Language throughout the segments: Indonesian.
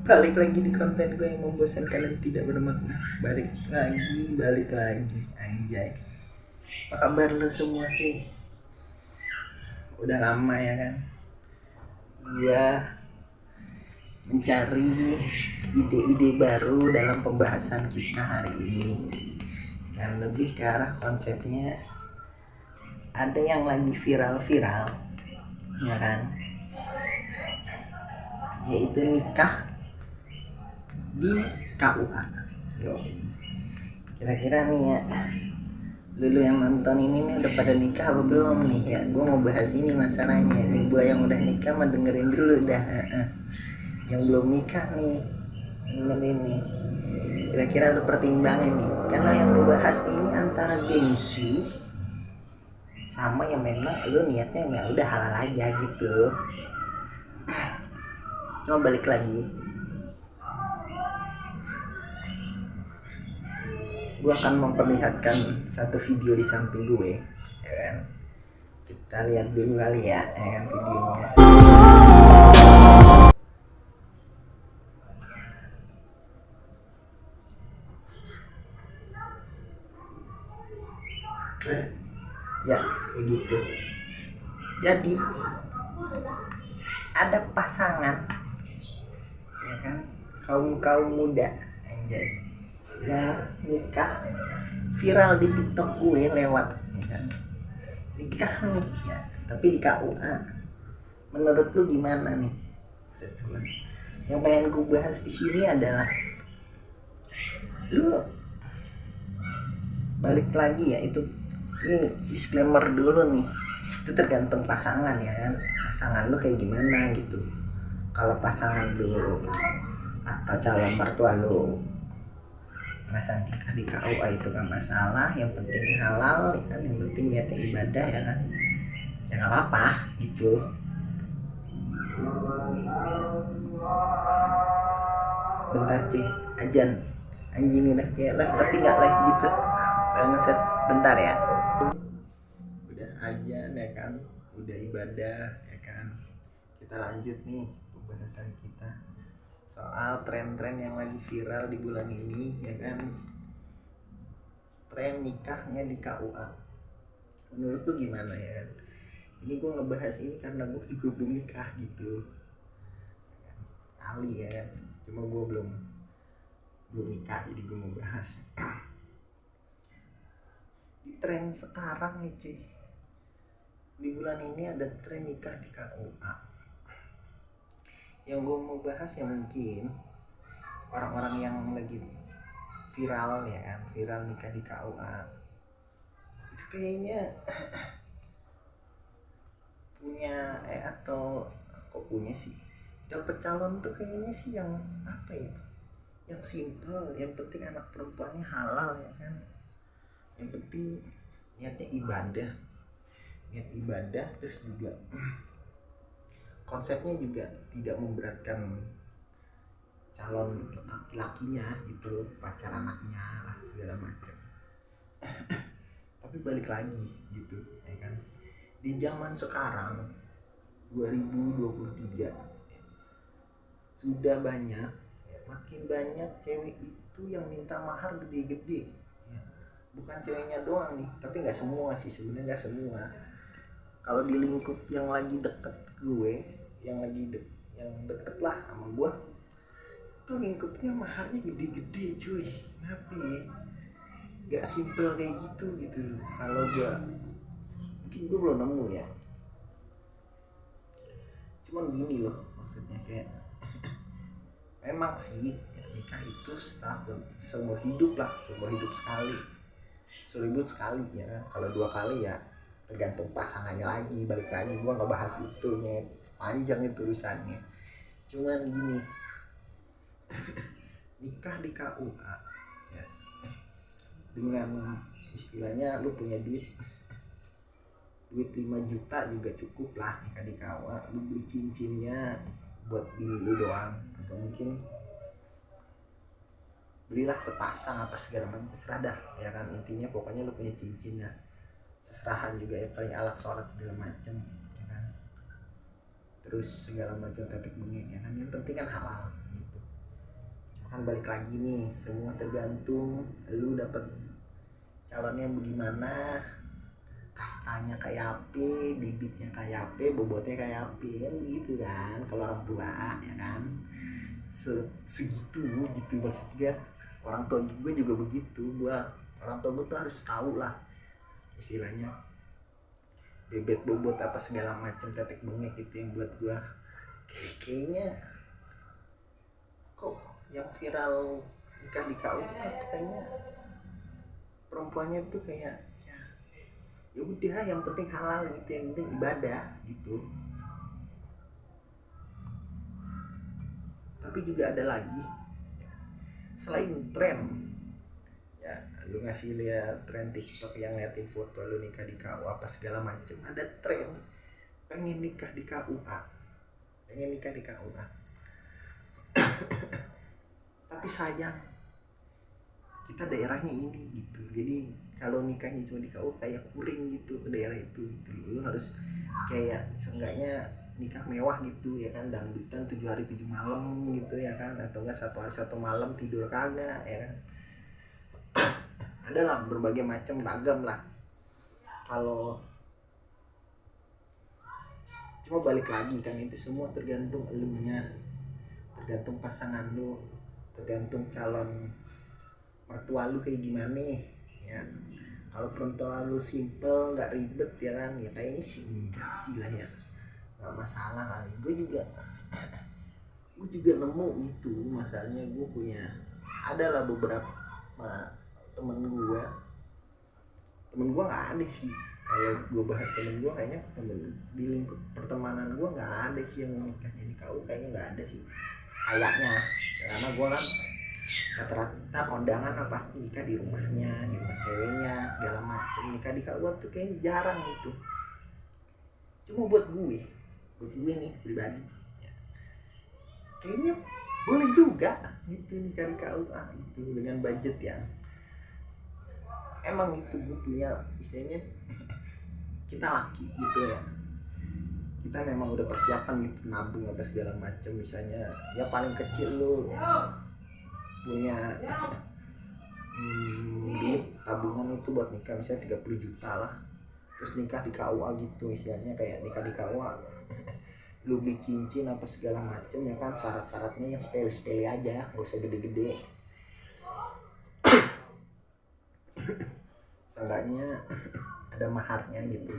Balik lagi di konten gue yang membosankan dan tidak bermakna. Balik lagi anjay. Apa kabar lo semua sih? Udah lama ya kan gue mencari ide-ide baru dalam pembahasan kita hari ini. Dan lebih ke arah konsepnya, ada yang lagi viral-viral ya kan, yaitu nikah di KUA. Yo, kira-kira nih ya, dulu yang nonton ini nih udah pada nikah apa belum nih ya? Gue mau bahas ini masalahnya. Nih gue yang udah nikah mah dengerin dulu dah. Yang belum nikah nih dengerin nih. Kira-kira lu pertimbangin nih, karena yang gue bahas ini antara gengsi sama yang memang lu niatnya ya udah halal aja gitu. Cuma balik lagi, gue akan memperlihatkan satu video di samping gue ya kan. Kita lihat dulu kali ya kan videonya. Ya begitu. Jadi ada pasangan ya kan, kaum muda anjay, yang nikah viral di TikTok gue lewat ya kan. Nikah nih ya, tapi di KUA. Menurut lu gimana nih? Yang pengen gue bahas di sini adalah, lu balik lagi ya, itu ini disclaimer dulu nih, itu tergantung pasangan ya kan. Pasangan lu kayak gimana gitu. Kalau pasangan lu atau calon mertua lu masa nikah di KUA itu kan masalah, yang penting halal ya kan, yang penting niatnya ibadah ya kan, ya nggak apa-apa gitu. Bentar cuy, ajan anjing udah kayak live tapi nggak live gitu, ngeset bentar ya. Udah ajan ya kan, udah ibadah ya kan, kita lanjut nih pembahasan kita soal tren-tren yang lagi viral di bulan ini ya kan. Tren nikahnya di KUA, menurut lu gimana ya? Ini gue ngebahas ini karena gue juga belum nikah gitu kali ya, cuma gue belum nikah jadi gue mau bahas. Di tren sekarang nih cuy, di bulan ini ada tren nikah di KUA. Yang gue mau bahas yang mungkin orang-orang yang lagi viral ya kan, viral nikah di KUA itu kayaknya punya atau kok punya sih, dapet calon tuh kayaknya sih yang apa ya, yang simple, yang penting anak perempuannya halal ya kan, yang penting niatnya ibadah, niat ibadah, terus juga konsepnya juga tidak memberatkan calon laki-lakinya gitu, pacar anaknya lah segala macam. Tapi balik lagi gitu ya kan, di zaman sekarang 2023 sudah banyak ya, makin banyak cewek itu yang minta mahar gede-gede ya. Bukan ceweknya doang nih, tapi nggak semua sih sebenarnya, nggak semua. Kalau di lingkup yang lagi deket gue, yang deket lah sama gue, tuh lingkupnya maharnya gede-gede cuy. Tapi gak simple kayak gitu loh. Kalau gue, mungkin gue belum nemu ya, cuman gini loh maksudnya, kayak memang sih ya, nikah itu setahun, seumur hidup sekali ya kan. Kalau 2 kali ya tergantung pasangannya lagi, balik lagi gue nggak bahas itunya, panjang itu urusannya. Cuman gini, nikah di KUA ya, dengan istilahnya lu punya duit 5 juta juga cukup lah nikah di KUA. Lu beli cincinnya buat bini lu doang, atau mungkin belilah sepasang apa segala macam, terserah dah ya kan. Intinya pokoknya lu punya cincinnya, seserahan juga ya, paling alat sholat segala macam ya kan, terus segala macam tetek bengek ya kan, yang penting kan halal gitu. kan balik lagi nih, semua tergantung lu dapet calonnya bagaimana, kastanya kayak apa, bibitnya kayak apa, bobotnya kayak apa, kan begitu kan kalau orang tua ya kan. Segitu gitu maksudnya. Orang tua gue juga begitu, orang tua gue tuh harus tahu lah istilahnya bebet bobot apa segala macam tetek bengek gitu yang buat gue kayaknya kok yang viral nikah di KUA tuh kayaknya perempuannya tuh kayak ya udah yang penting halal gitu, yang penting ibadah gitu. Tapi juga ada lagi selain tren ya, lu ngasih lihat tren TikTok yang ngeliatin foto lu nikah di KUA apa segala macem, ada tren pengen nikah di KUA, tapi sayang kita daerahnya ini gitu, jadi kalau nikahnya cuma di KUA kayak kuring gitu ke daerah itu gitu. Lu harus kayak seenggaknya nikah mewah gitu ya kan, dangdutan 7 hari 7 malam gitu ya kan, atau enggak 1 hari 1 malam tidur kagak ya kan. Ada lah berbagai macam ragam lah. Kalau cuma balik lagi kan, itu semua tergantung elunya, tergantung pasangan lu, tergantung calon mertua lu kayak gimana ya. Kalau perempuan lu simple nggak ribet ya kan, ya kayaknya sih enggak sih lah ya, nggak masalah kali. Gue juga nemu gitu masalahnya. Gue punya adalah beberapa temen gue nggak ada sih. Kalau gue bahas temen gue, kayaknya di lingkup pertemanan gue nggak ada sih yang nikahnya di KU, kayaknya nggak ada sih kayaknya. Karena gue kan rata-rata kondangan pasti nikah di rumahnya, di rumah ceweknya segala macem. Nikah di KU tuh kayaknya jarang gitu. Cuma buat gue nih pribadi kayaknya boleh juga gitu nikah di KUA gitu, dengan budget yang emang itu gue punya istilahnya kita laki gitu ya, kita memang udah persiapan gitu, nabung apa segala macam. Misalnya ya paling kecil lu punya duit tabungan itu buat nikah misalnya 30 juta lah, terus nikah di KUA gitu, istilahnya kayak nikah di KUA lu beli cincin apa segala macem ya kan, syarat-syaratnya yang sepele-sepele aja, gak usah gede-gede. Seenggaknya ada maharnya gitu,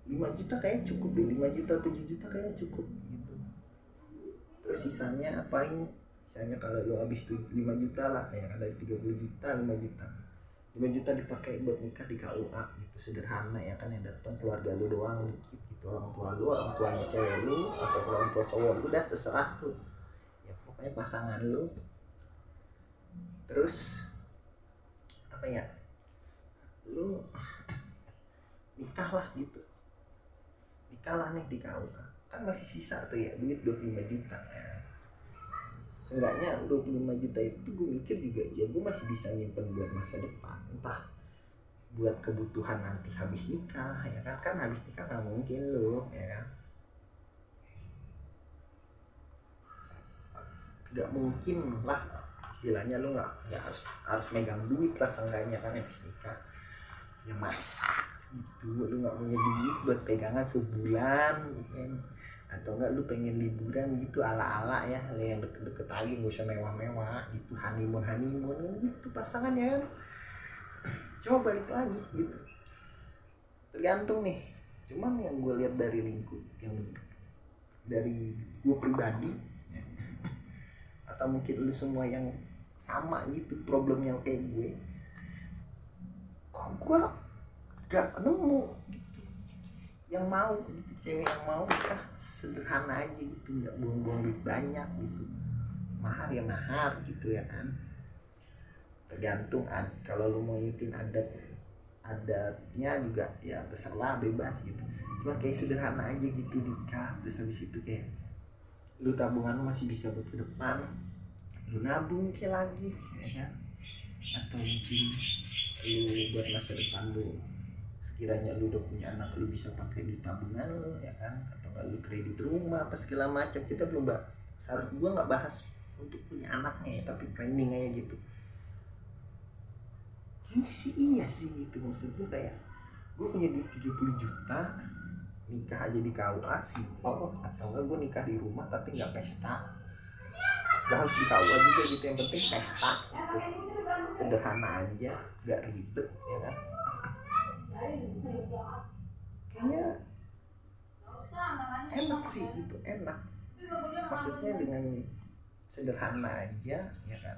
5 juta kayak cukup deh, 5 juta 7 juta kayak cukup gitu. Terus sisanya paling misalnya kalau lu habis tuh 5 juta lah, kayak ada 30 juta 5 juta dipakai buat nikah di KUA gitu, sederhana ya kan, yang datang keluarga lu doang dikit gitu, orang tua lu, orang tuanya cewek lu, atau orang tua cowok lu, udah terserah tuh ya, pokoknya pasangan lu. Terus apa ya, lu nikah lah gitu, nikah lah nih di KUA kan masih sisa tuh ya duit 25 juta ya. Seenggaknya 25 juta itu gue mikir juga ya gue masih bisa nyimpen buat masa depan, entah buat kebutuhan nanti habis nikah ya kan habis nikah nggak mungkin lo ya kan, nggak mungkin lah istilahnya lo nggak harus megang duit lah seenggaknya kan habis nikah ya, masa gitu lo nggak punya duit buat pegangan sebulan ya, atau enggak lu pengen liburan gitu ala-ala ya, yang deket-deket aja gak usah mewah-mewah gitu, honeymoon gitu pasangan ya kan. Coba balik lagi gitu, tergantung nih. Cuman yang gue lihat dari lingkup, yang dari gue pribadi ya, atau mungkin lu semua yang sama gitu problemnya kayak gue gak nemu gitu yang mau gitu, cewek yang mau nikah sederhana aja gitu, nggak buang-buang duit banyak gitu, mahar ya mahar gitu ya kan. Tergantung kalau lu mau ngikutin adatnya juga ya terserah, bebas gitu. Cuma kayak sederhana aja gitu nikah, terus habis itu kayak lu tabungan lu masih bisa buat ke depan, lu nabung kayak lagi ya kan, atau mungkin lu buat masa depan lu, sekiranya lu udah punya anak lu bisa pakai duit tabungan lu ya kan, atau nggak lu kredit rumah apa segala macam. Kita belum gua nggak bahas untuk punya anaknya ya, tapi trending aja gitu. Kayaknya sih iya sih gitu, maksud gue kayak gue punya duit 30 juta nikah aja di KUA simpel, atau enggak gue nikah di rumah tapi nggak pesta, nggak harus di KUA juga gitu, yang penting pesta gitu, sederhana aja, nggak ribet ya kan. Kayaknya enak sih gitu, enak maksudnya dengan sederhana aja ya kan.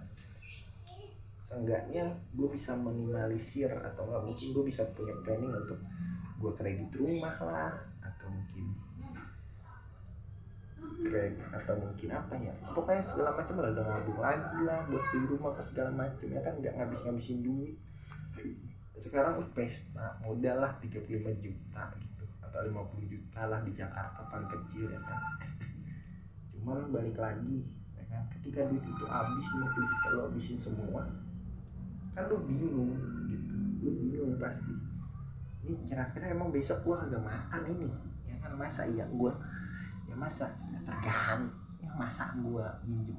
Seenggaknya gue bisa minimalisir, atau enggak mungkin gue bisa punya planning untuk gue kredit rumah lah, atau mungkin atau mungkin apa ya, pokoknya segala macam lah, udah nabung lagi lah buat beli rumah apa segala macam ya kan, nggak ngabisin duit. Sekarang pesta modal lah 35 juta gitu, atau 50 juta lah di Jakarta paling kecil ya kan. Cuman balik lagi ya kan, ketika duit itu habis 50 juta lo habisin semua, kan lo bingung gitu, lo bingung pasti, ini kira-kira emang besok gua kagak makan ini ya kan, masa iya gua ya, masa ya tergantung ya, masa gua minjem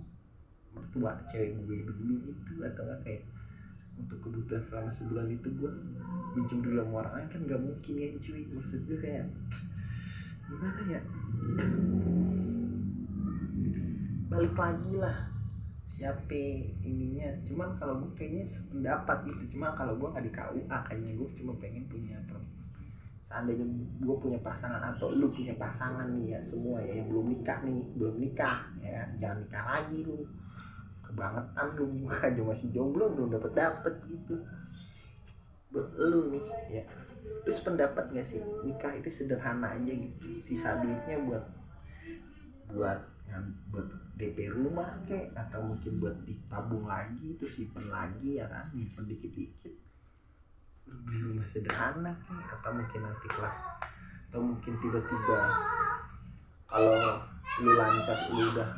mertua cewek gue dulu gitu, atau enggak kayak untuk kebutuhan selama sebulan itu gue minjem dulu sama orang lain, kan nggak mungkin ya cuy. Maksud gue kayak gimana ya, balik lagi lah siapa ininya. Cuman kalau gue kayaknya sependapat gitu, cuma kalau gue nggak di KUA kayaknya, gue cuma pengen punya seandainya gue punya pasangan atau lu punya pasangan nih ya, semua ya yang belum nikah nih, belum nikah ya, jangan nikah lagi lu, kebangetan lu aja masih jomblo belum dapet gitu. Buat lu nih ya, terus pendapat gak sih nikah itu sederhana aja gitu, sisa duitnya buat DP rumah kek, atau mungkin buat ditabung lagi terus simpen lagi ya kan, nyimpen dikit-dikit, beli rumah sederhana kek, atau mungkin nanti lah, atau mungkin tiba-tiba kalau lu lancar lu udah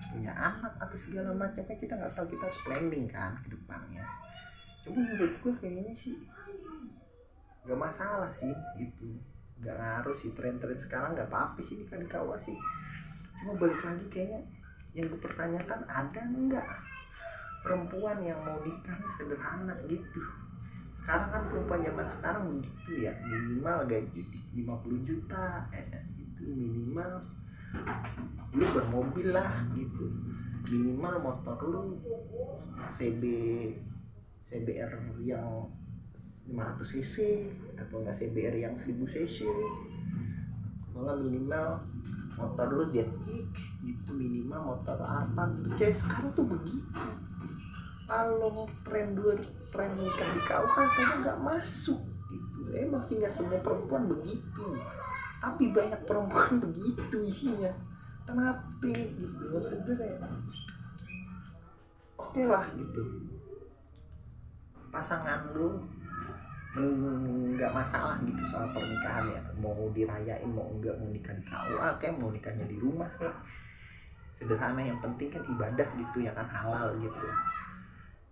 punya anak atau segala macam kan, kita nggak tahu, kita harus planning kan ke depannya. Cuma menurut gue kayaknya sih nggak masalah sih itu, nggak ngaruh sih tren-tren sekarang, nggak apa-apa sih nikah di KUA sih. Cuma balik lagi kayaknya yang gue pertanyakan, ada nggak perempuan yang mau nikahnya sederhana gitu. Sekarang kan perempuan zaman sekarang begitu ya, minimal gaji 50 juta gitu, minimal lu bermobil lah gitu, minimal motor lu CBR yang 500 cc atau enggak CBR yang 1000 cc, atau minimal motor lu ZX gitu, minimal motor apa tuh. Cewek sekarang tuh begitu. Kalau tren nikah di KUA katanya nggak masuk gitu, emang sih nggak semua perempuan begitu, tapi banyak perempuan begitu isinya. Kenapa gitu, maksudnya kayak oke lah gitu, pasangan lu nggak masalah gitu soal pernikahan ya, mau dirayain mau enggak, mau nikah di KUA kayak mau nikahnya di rumah kayak sederhana, yang penting kan ibadah gitu ya kan, halal gitu.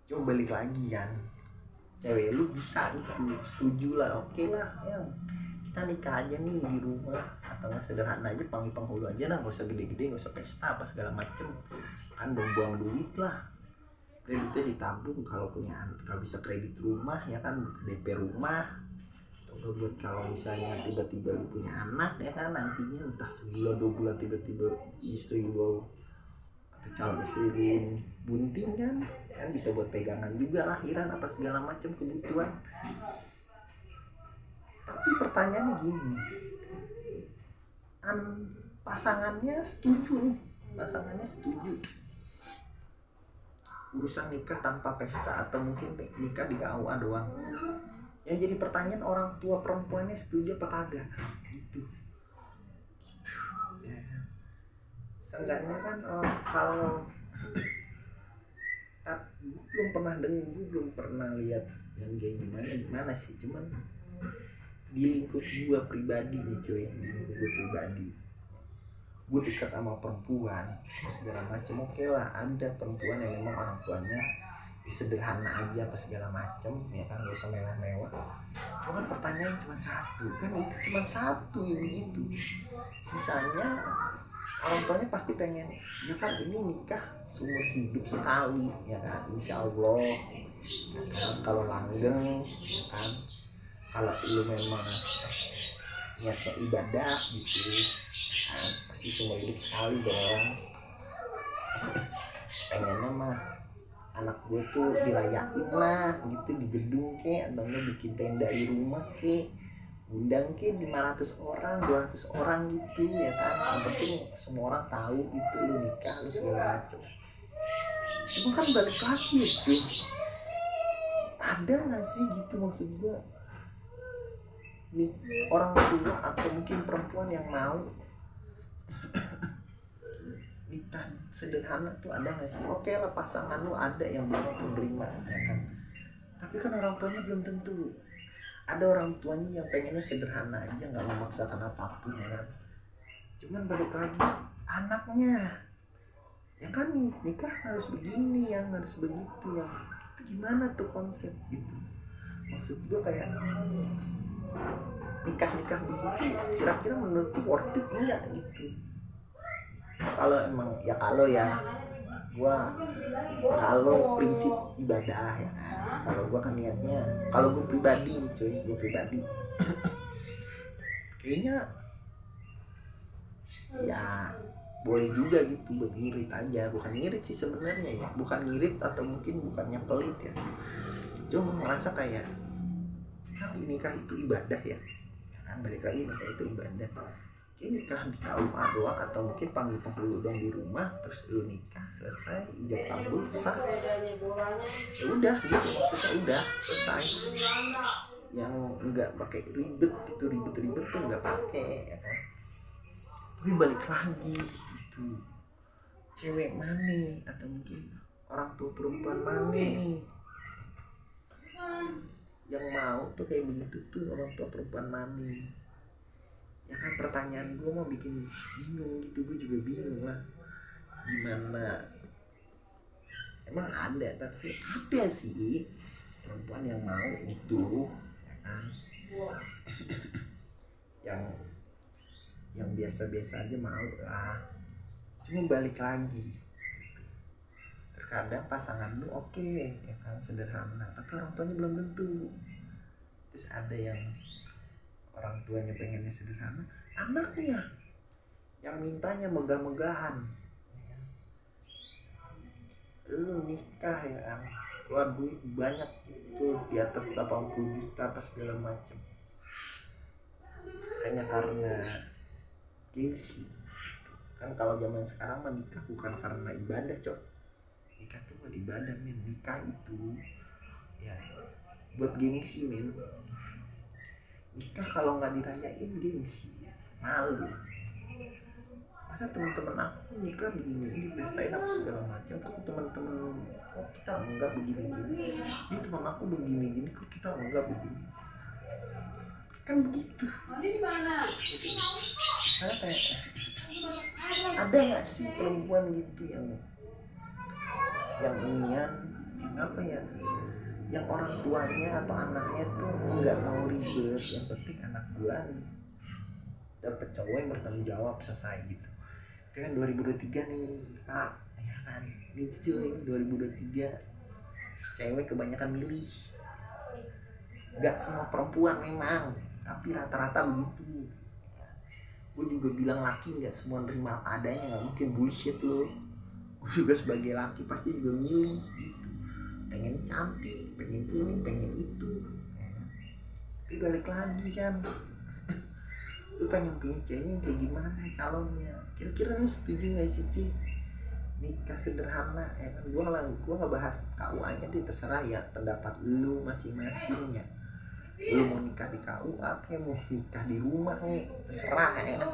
Coba balik lagi kan, cewek lu bisa gitu, setuju lah, oke lah ya, kita nikah aja nih di rumah, atau nggak sederhana aja, panggil penghulu aja lah, nggak usah gede-gede, nggak usah pesta apa segala macem, kan buang duit lah, kreditnya ditabung kalau bisa kredit rumah ya kan, DP rumah, atau buat kalau misalnya tiba-tiba lu punya anak ya kan, nantinya entah sebulan 2 bulan tiba-tiba istri lu atau calon istri lu bunting kan bisa buat pegangan juga lahiran apa segala macam kebutuhan. Tapi pertanyaannya gini, pasangannya setuju urusan nikah tanpa pesta, atau mungkin nikah di KUA doang. Yang jadi pertanyaan, orang tua perempuannya setuju apa kagak gitu ya. Seenggaknya kan kalau gue belum pernah lihat yang kayak gimana sih, cuman di lingkup gue pribadi nih cuy, gue dekat sama perempuan segala macam, oke lah, ada perempuan yang memang orang tuanya sederhana aja apa segala macam ya kan, gak usah mewah-mewah. Cuman pertanyaan cuma satu kan, itu cuma satu yang begitu, sisanya orang tuanya pasti pengen, ya kan ini nikah seumur hidup sekali ya kan, insya Allah ya kan, kalau langgeng ya kan, kalau lu memang niatnya ibadah gitu kan, pasti seumur hidup sekali dong. Pengennya mah anak gue tuh dirayain lah gitu, di gedung ke, atau enggak bikin tenda di rumah ke, undang ke 500 orang 200 orang gitu ya kan, yang penting semua orang tahu itu lu nikah lu segala macam. Cuma kan balik lagi ya cuy, ada nggak sih gitu maksud gue nih, orang tua atau mungkin perempuan yang mau nikah sederhana tuh ada nggak sih? Oke lah pasangan lu ada yang belum tentu nerima ya kan, tapi kan orang tuanya belum tentu. Ada orang tuanya yang pengennya sederhana aja, nggak memaksakan apapun ya kan. Cuman balik lagi anaknya, ya kan nikah harus begini, yang harus begitu, yang itu gimana tuh konsep gitu. Maksud gue kayak nikah begitu kira-kira menurut tuh worth it enggak gitu. Kalau emang ya gua kalau prinsip ibadah ya kan, kalau gua kan niatnya, kalau gua pribadi nih cuy, gua pribadi kayaknya ya boleh juga gitu buat ngirit aja, bukan ngirit sih sebenarnya ya, bukan ngirit atau mungkin bukannya pelit ya, cuma ngerasa kayak kan nikah itu ibadah ya kan, balik lagi nikah itu ibadah. Ini nikah di KUA doang atau mungkin panggil penghulu doang di rumah, terus lu nikah selesai ijab kabul sah, ya udah gitu maksudnya, udah selesai. Yang enggak pakai ribet gitu, ribet tuh enggak pakai ya kan. Tapi balik lagi gitu, cewek mana atau mungkin orang tua perempuan mana nih yang mau tuh kayak begitu tuh, orang tua perempuan mana ya kan. Pertanyaan gue mau bikin bingung gitu, gue juga bingung lah gimana. Emang ada, tapi ada sih perempuan yang mau itu ya kan, yang biasa-biasa aja mau lah. Cuma balik lagi gitu. Terkadang pasangan lu oke ya kan sederhana, tapi orang tuanya belum tentu. Terus ada yang orang tuanya pengennya sederhana, anaknya yang mintanya megah-megahan. Lu nikah ya kan, keluar duit banyak itu di atas 80 juta apa segala macam, hanya karena gengsi kan. Kalau zaman sekarang mah nikah bukan karena ibadah cok, nikah tuh buat ibadah men, nikah itu ya buat gengsi men. Nikah kalau nggak dirayain gengsi, malu. Masa teman-teman aku nikah ini pestain apa segala macam, kok teman-teman kok kita enggak begini-gini, ini teman aku begini-gini kok kita enggak begini, kan begitu. Karena kayak ada nggak sih perempuan gitu yang inian, yang apa ya, yang orang tuanya atau anaknya tuh nggak mau ribet, yang penting anak gua dapet cowok yang bertanggung jawab, selesai gitu. Kan 2023 nih Pak ya kan, nih cuy 2023 cewek kebanyakan milih, nggak semua perempuan memang, tapi rata-rata begitu. Gue juga bilang laki nggak semua nerima apa adanya, nggak mungkin, bullshit lo. Gue juga sebagai laki pasti juga milih gitu, pengen cantik, pengen ini, pengen itu ya. Tapi balik lagi kan, lu pengen punya cewek yang kayak gimana calonnya, kira-kira lu setuju nggak sih Ci nikah sederhana ya kan. Gua nggak bahas KUA-nya deh, terserah ya pendapat lu masing-masing ya. Lu mau nikah di KUA kayak mau nikah di rumah nih, terserah ya kan.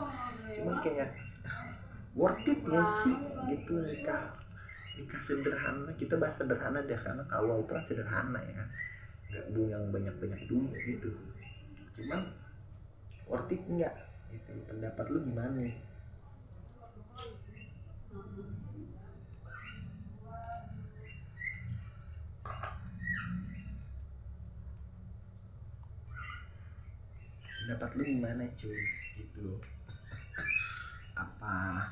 Cuman kayak worth it nggak sih gitu nikah sederhana. Kita bahas sederhana deh, karena KUA itu kan sederhana ya kan, nggak yang banyak dulu gitu. Cuman worth it nggak gitu, pendapat lu gimana nih? Pendapat lu gimana cuy gitu, apa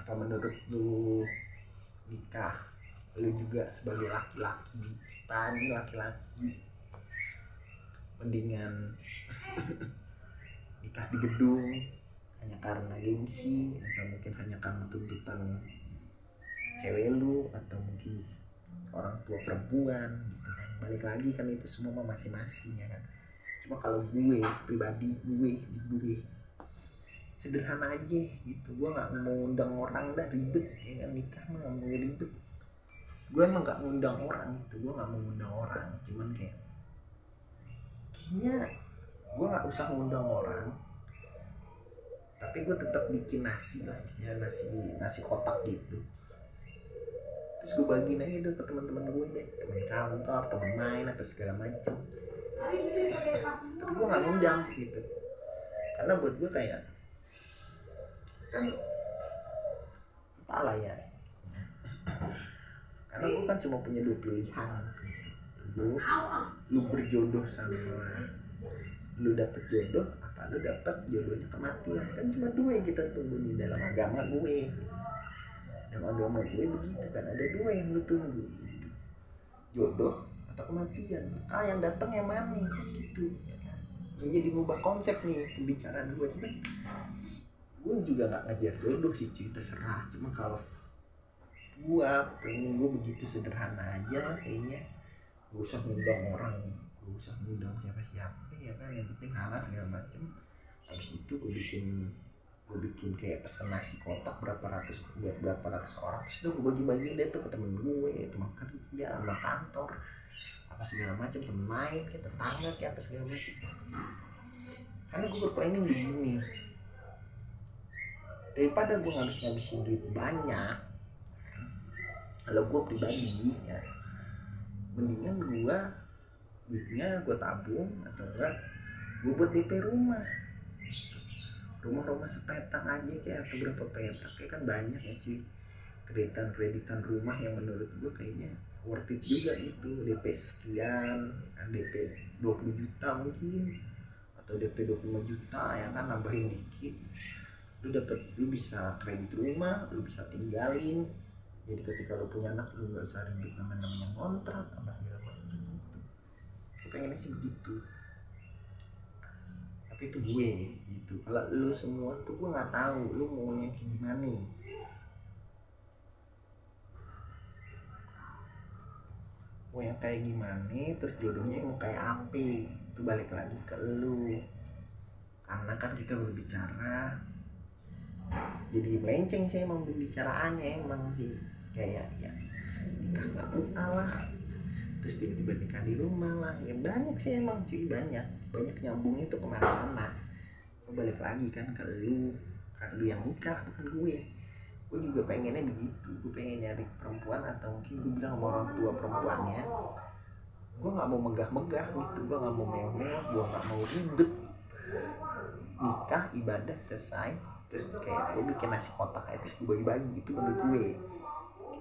apa menurut lu nikah, lu juga sebagai laki-laki, kita nih laki-laki, mendingan nikah di gedung hanya karena gengsi, atau mungkin hanya karena tuntutan cewek lu, atau mungkin orang tua perempuan gitu kan. Balik lagi kan itu semua masing-masing ya kan. Cuma kalau gue pribadi, gue sederhana aja gitu. Gue nggak mau undang orang dah ribet ya kan, nikah mah nggak mau ribet. Gue emang nggak ngundang orang gitu, gue nggak mau ngundang orang, cuman kayak kayaknya gue nggak usah ngundang orang, tapi gue tetap bikin nasi lah, istilahnya nasi kotak gitu. Terus gue bagiin aja itu ke teman-teman gue deh, teman kantor, teman main atau segala macam. Tapi gue nggak ngundang gitu, karena buat gue kayak kan entahlah ya, karena gue kan cuma punya 2 pilihan gitu. Lu berjodoh sama lu dapet jodoh, apa lu dapet jodohnya kematian. Kan cuma 2 yang kita tunggu nih dalam agama gue. Dalam agama gue begitu kan, ada 2 yang lu tunggu gitu. Jodoh atau kematian. Yang datang yang mana gitu ya kan. Menjadi ngubah konsep nih pembicaraan gue. Cuman gue juga gak ngajar jodoh sih cuy, terserah. Cuma kalau gue pengen gue begitu sederhana aja lah kayaknya. Gak usah ngundang orang, gak usah ngundang siapa-siapa ya kan, yang penting halal segala macem. Habis itu gue bikin kayak pesen nasi kotak buat berapa ratus orang. Terus itu gue bagi-bagiin deh tuh ke temen gue, teman kerja, sama kantor, apa segala macam, temen main, kayak tetangga, kayak apa segala macam. Karena gue berplanning begini, daripada gue ngabisin duit banyak, kalau gue pribadi ya mendingan gue duitnya gue tabung, atau enggak gue buat DP rumah sepetak aja kayak, atau berapa petak kayak kan banyak ya cuy, kreditan rumah yang menurut gue kayaknya worth it juga gitu. DP sekian, DP 20 juta mungkin, atau DP 25 juta ya kan, nambahin dikit lu bisa kredit rumah, lu bisa tinggalin. Jadi ketika lu punya anak, lu gak usah ribet namanya kontrak apa segala macam gitu. Gue pengennya sih begitu. Tapi itu gue gitu. Kalau lu semua tuh gue gak tahu lu maunya kayak gimana nih. Mau yang kayak gimana, terus jodohnya mau kayak apa, itu balik lagi ke lu. Karena kan kita berbicara jadi melenceng sih emang pembicaraannya, emang sih kayak ya nikah nggak lah, terus tiba-tiba nikah di rumah lah, ya banyak sih emang cuy, banyak nyambungnya tuh kemana-mana. Balik lagi kan ke lu, kan lu yang nikah bukan gue juga pengennya begitu. Gue pengen nyari perempuan, atau mungkin gue bilang sama orang tua perempuannya, gue nggak mau megah-megah gitu, gue nggak mau mewah-mewah, gue nggak mau ribet. Nikah ibadah selesai, terus kayak gue bikin nasi kotak aja, terus gue bagi-bagi. Itu menurut gue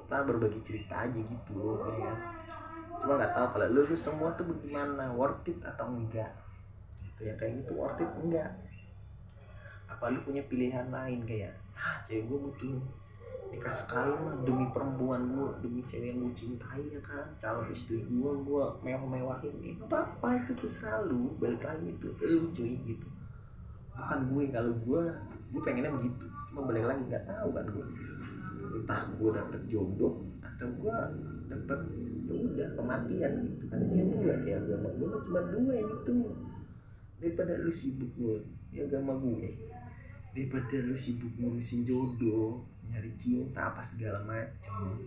kita berbagi cerita aja gitu ya. Cuma nggak tahu kalau lu semua tuh bagaimana, worth it atau enggak gitu ya, kayak gitu worth it enggak, apa lu punya pilihan lain kayak cewek gue butuh nikah sekali mah demi perempuan gue, demi cewek yang gue cintai ya kan, calon istri gue mewah-mewahin gitu, apa itu terserah lu. Balik lagi itu lu cuy gitu, bukan gue. Kalau gue pengennya begitu, cuma balik lagi nggak tahu kan gue, entah gue dapet jodoh atau gue dapet ya udah kematian gitu kan. Ini enggak ya, agama gue cuma 2 yang itu. Daripada lu sibuk ya agama gue, daripada lu sibuk ngurusin jodoh, nyari cinta apa segala macam,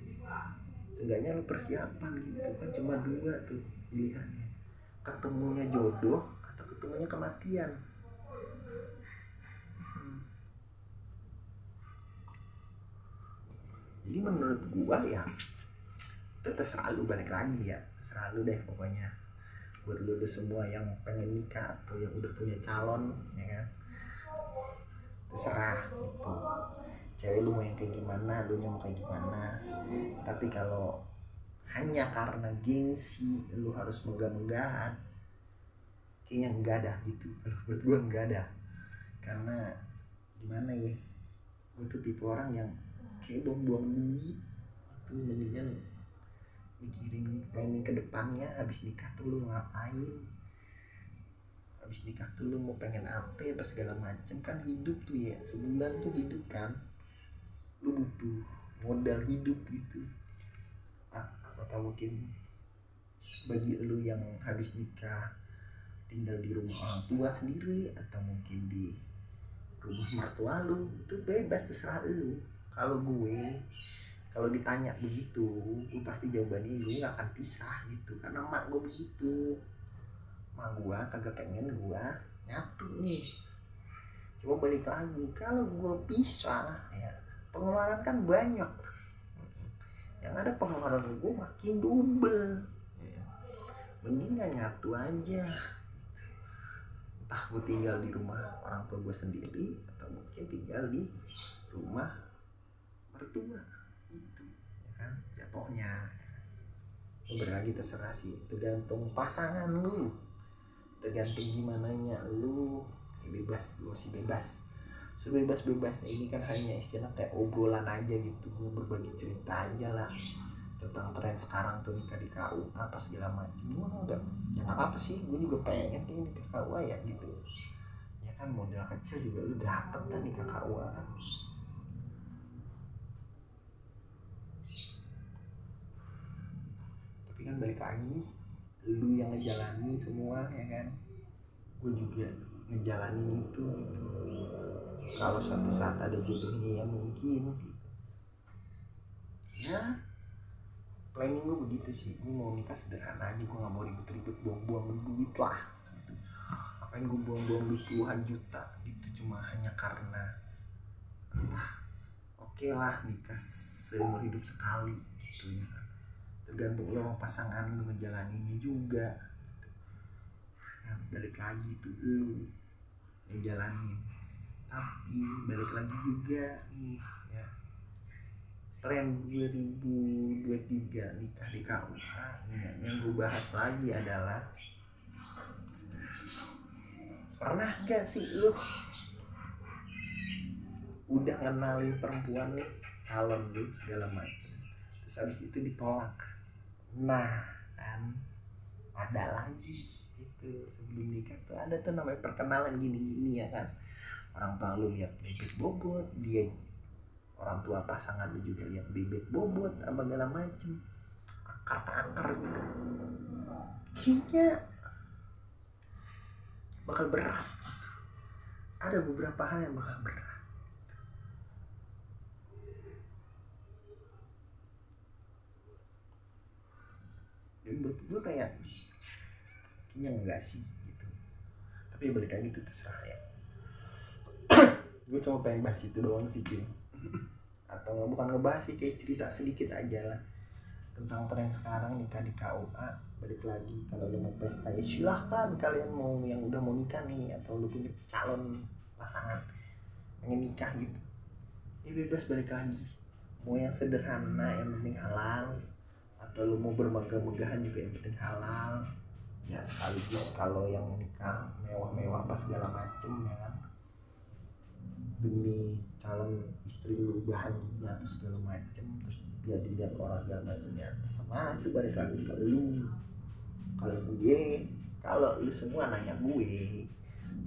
seenggaknya lu persiapan gitu kan. Cuma 2 tuh pilihannya, ketemunya jodoh atau ketemunya kematian. Jadi menurut gua ya itu terserah lu, balik lagi ya terserah lu deh pokoknya. Buat lu semua yang pengen nikah atau yang udah punya calon ya kan, terserah gitu. Cewek lu mau yang kayak gimana, lu mau kayak gimana. Tapi kalau hanya karena gengsi lu harus megah-megahan, kayaknya enggak dah gitu. Kalau buat gue enggak dah, karena gimana ya, gue tuh tipe orang yang kayak buang-buang duit tuh. Mendingan mikirin planning ke depannya. Habis nikah tuh lu ngapain, habis nikah tuh lu mau pengen apa segala macem. Kan hidup tuh ya, sebulan tuh hidup kan, lu butuh modal hidup gitu. Atau mungkin bagi lu yang habis nikah tinggal di rumah orang tua sendiri, atau mungkin di rumah mertua lu, itu bebas, terserah lu. Kalau ditanya begitu, gue pasti jawabannya gue gak akan pisah gitu. Karena mak gue begitu, mak gue kagak pengen gue nyatu nih. Coba balik lagi, kalau gue pisah ya pengeluaran kan banyak, yang ada pengeluaran gue makin double ya. Mending gak nyatu aja gitu. Entah gue tinggal di rumah orang tua gue sendiri, atau mungkin tinggal di rumah mertua itu ya kan, jatuhnya berlagi terserah sih, tergantung pasangan lu, tergantung gimana nya lu. Bebas, lu sih bebas, sebebas-bebasnya. Ini kan hanya istilah kayak obrolan aja gitu, gue berbagi cerita aja lah tentang tren sekarang tuh nikah di KUA apa segala macam. Gue enggak, ya apa sih, gue juga pengen kayak nikah KUA ya gitu ya kan, modal kecil juga lu dapet kan nikah KUA kan. Tapi kan balik lagi, lu yang ngejalanin semua ya kan, gue juga ngejalanin itu gitu. Kalau suatu saat ada jodohnya yang mungkin gitu, ya planning gue begitu sih. Gue mau nikah sederhana aja, gue gak mau ribet-ribet buang-buang duit lah gitu. Apain gue buang-buang duit puluhan juta gitu cuma hanya karena entah, oke lah nikah seumur hidup sekali gitu ya kan. Tergantung lo pasangan lu ngejalaninnya juga gitu. Ya, balik lagi tuh lu ngejalanin. Tapi balik lagi juga nih ya, tren 2023 nikah di KUA ya, yang gue bahas lagi adalah, pernah gak sih lu udah ngenalin perempuan nih, calon lu segala macam, terus habis itu ditolak? Nah kan ada lagi itu, sebelum nikah tuh ada tuh namanya perkenalan gini-gini ya kan. Orang tua lu lihat bibit bobot, dia orang tua pasangan lu juga lihat bibit bobot apa segala macem, akar gitu. Kayaknya bakal berat gitu. Ada beberapa hal yang bakal berat. Dan buat gue kayak kayaknya enggak sih gitu. Tapi balik lagi itu terserah ya. Gue cuma pengen bahas itu doang sih cuy. Atau bukan ngebahas sih, kayak cerita sedikit aja lah tentang tren sekarang nikah di KUA. Balik lagi, kalau lu mau pesta ya silahkan, kalian mau yang udah mau nikah nih, atau lu punya calon pasangan pengen nikah gitu ya bebas. Balik lagi, mau yang sederhana yang penting halal, atau lu mau bermegah-megahan juga yang penting halal ya. Sekaligus kalau yang nikah mewah-mewah apa segala macem ya kan, demi calon istri lu bahagia terus segala macem, terus dia dilihat orang segala macem ya terserah. Itu balik lagi ke lu. Kalau lu semua nanya gue,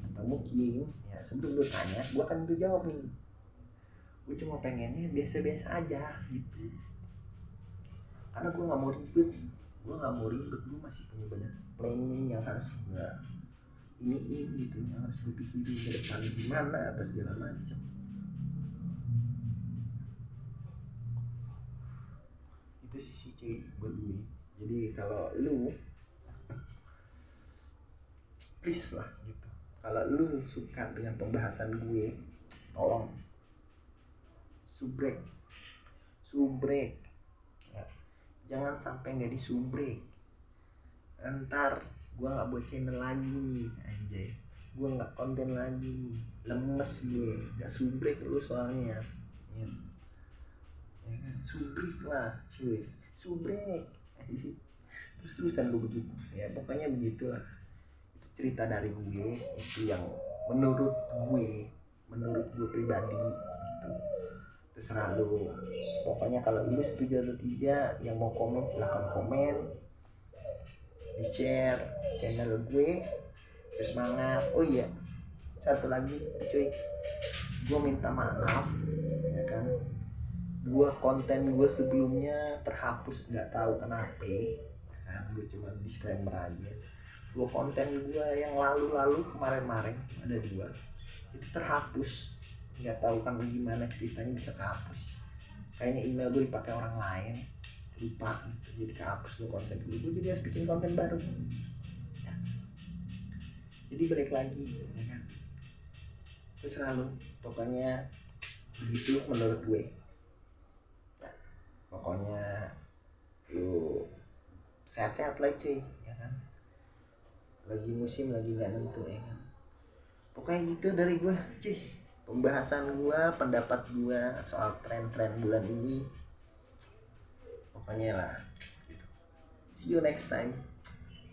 atau mungkin ya sebelum lu tanya gue akan tuh jawab nih, gue cuma pengennya biasa-biasa aja gitu. Karena gue nggak mau ribet, gue masih punya banyak planning yang harus gue iniin gitu, yang harus gue pikirin ke depan gimana apa segala macam. Itu sih cuy buat gue. Jadi kalau lu please lah gitu, kalau lu suka dengan pembahasan gue, tolong subrek ya. Jangan sampai nggak disubrek, ntar gue nggak buat channel lagi nih anjay, gue nggak konten lagi nih, lemes gue nggak subrek lu soalnya ya. Subrek lah cuy, subrek anjay, terus-terusan gue begitu ya. Pokoknya begitulah, itu cerita dari gue, itu yang menurut gue pribadi gitu. terserah lu. Pokoknya kalau lu setuju atau tidak, yang mau komen silahkan komen, di share channel gue. Bersemangat. Oh iya, satu lagi cuy, gue minta maaf ya kan, konten gue sebelumnya terhapus, nggak tahu kenapa kan. Gue cuma disclaimer aja, konten gue yang lalu kemarin ada 2 itu terhapus, nggak tahu kan gimana ceritanya bisa kehapus. Kayaknya email gue dipakai orang lain, lupa gitu. Jadi kehapus gue konten gue jadi harus bikin konten baru ya. Jadi balik lagi ya kan, terserah lu, pokoknya begitu menurut gue ya. Pokoknya lu sehat-sehat lah cuy ya kan, lagi musim lagi nggak nentu ya kan. Pokoknya gitu dari gue cuy, pembahasan gue, pendapat gue soal tren-tren bulan ini. Pokoknya lah gitu. See you next time.